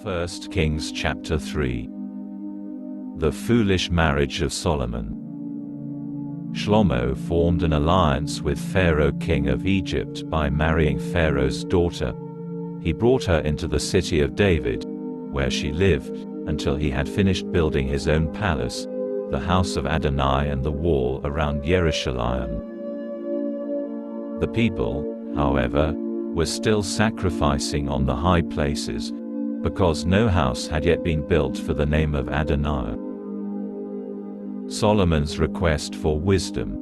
1 Kings chapter 3. The foolish marriage of Solomon. Shlomo formed an alliance with Pharaoh king of Egypt by marrying Pharaoh's daughter. He brought her into the city of David, where she lived, until he had finished building his own palace, the house of Adonai and the wall around Jerusalem. The people, however, were still sacrificing on the high places, because no house had yet been built for the name of Adonai. Solomon's request for wisdom.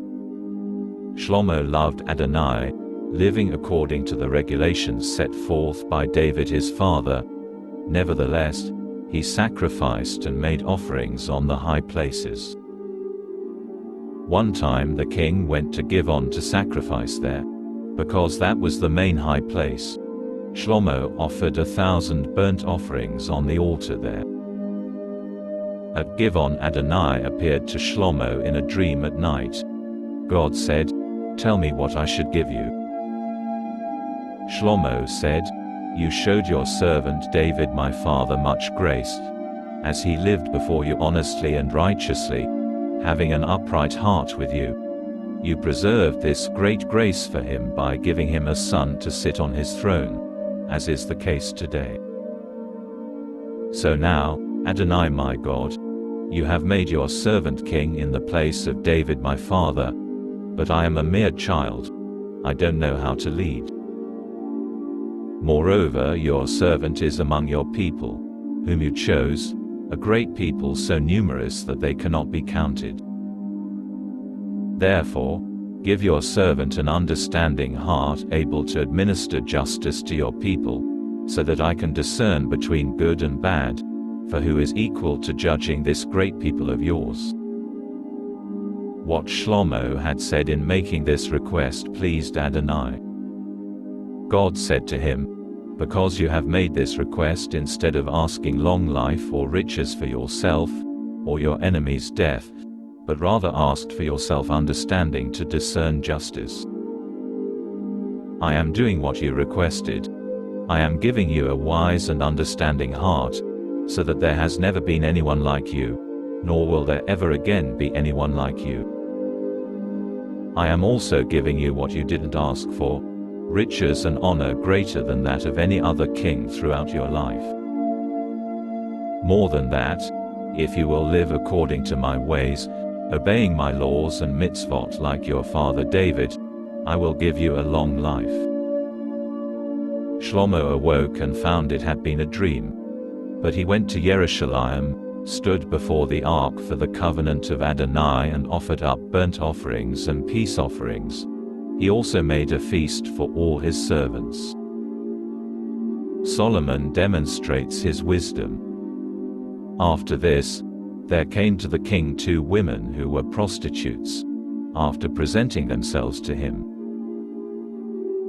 Shlomo loved Adonai, living according to the regulations set forth by David his father. Nevertheless, he sacrificed and made offerings on the high places. One time the king went to Givon to sacrifice there, because that was the main high place. Shlomo offered 1,000 burnt offerings on the altar there. At Givon, Adonai appeared to Shlomo in a dream at night. God said, "Tell me what I should give you." Shlomo said, "You showed your servant David my father much grace, as he lived before you honestly and righteously, having an upright heart with you. You preserved this great grace for him by giving him a son to sit on his throne, as is the case today. So now, Adonai my God, you have made your servant king in the place of David my father, but I am a mere child. I don't know how to lead. Moreover, your servant is among your people, whom you chose, a great people so numerous that they cannot be counted. Therefore, give your servant an understanding heart able to administer justice to your people, so that I can discern between good and bad, for who is equal to judging this great people of yours?" What Shlomo had said in making this request pleased Adonai. God said to him, "Because you have made this request instead of asking long life or riches for yourself, or your enemy's death, but rather asked for yourself understanding to discern justice. I am doing what you requested. I am giving you a wise and understanding heart, so that there has never been anyone like you, nor will there ever again be anyone like you. I am also giving you what you didn't ask for, riches and honor greater than that of any other king throughout your life. More than that, if you will live according to my ways, obeying my laws and mitzvot like your father David, I will give you a long life." Shlomo awoke and found it had been a dream. But he went to Jerusalem, stood before the ark for the covenant of Adonai and offered up burnt offerings and peace offerings. He also made a feast for all his servants. Solomon demonstrates his wisdom. After this, there came to the king 2 women who were prostitutes, after presenting themselves to him.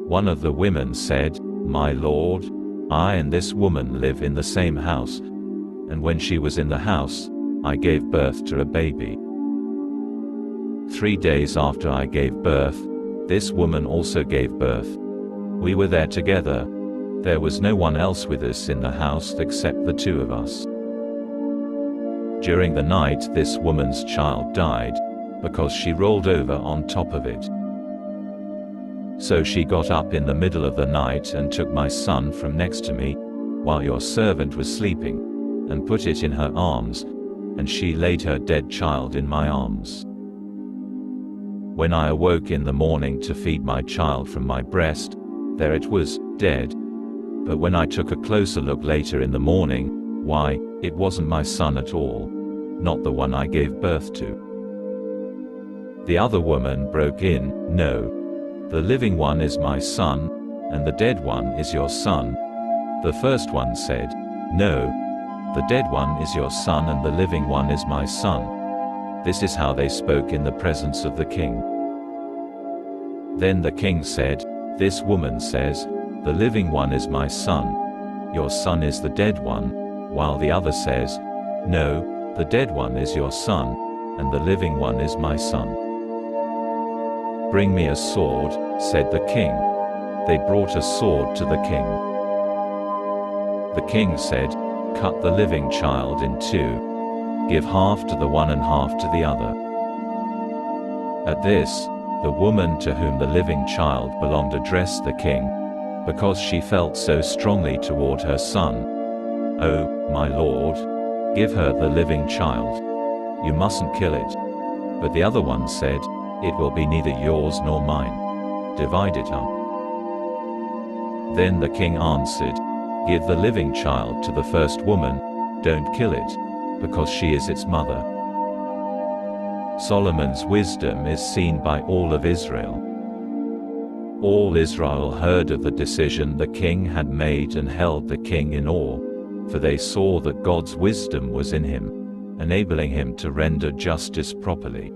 One of the women said, "My lord, I and this woman live in the same house, and when she was in the house, I gave birth to a baby. 3 days after I gave birth, this woman also gave birth. We were there together. There was no one else with us in the house except the 2 of us. During the night this woman's child died, because she rolled over on top of it. So she got up in the middle of the night and took my son from next to me, while your servant was sleeping, and put it in her arms, and she laid her dead child in my arms. When I awoke in the morning to feed my child from my breast, there it was, dead. But when I took a closer look later in the morning, why, it wasn't my son at all, not the one I gave birth to." The other woman broke in, "No. The living one is my son, and the dead one is your son." The first one said, "No. The dead one is your son and the living one is my son." This is how they spoke in the presence of the king. Then the king said, "This woman says, 'The living one is my son. Your son is the dead one,' while the other says, 'No, the dead one is your son, and the living one is my son.'" "Bring me a sword," said the king. They brought a sword to the king. The king said, cut the living child in two. Give half to the one and half to the other." At this, the woman to whom the living child belonged addressed the king, because she felt so strongly toward her son. "Oh, my lord, give her the living child. You mustn't kill it." But the other one said, "It will be neither yours nor mine. Divide it up." Then the king answered, "Give the living child to the first woman, don't kill it, because she is its mother." Solomon's wisdom is seen by all of Israel. All Israel heard of the decision the king had made and held the king in awe, for they saw that God's wisdom was in him, enabling him to render justice properly.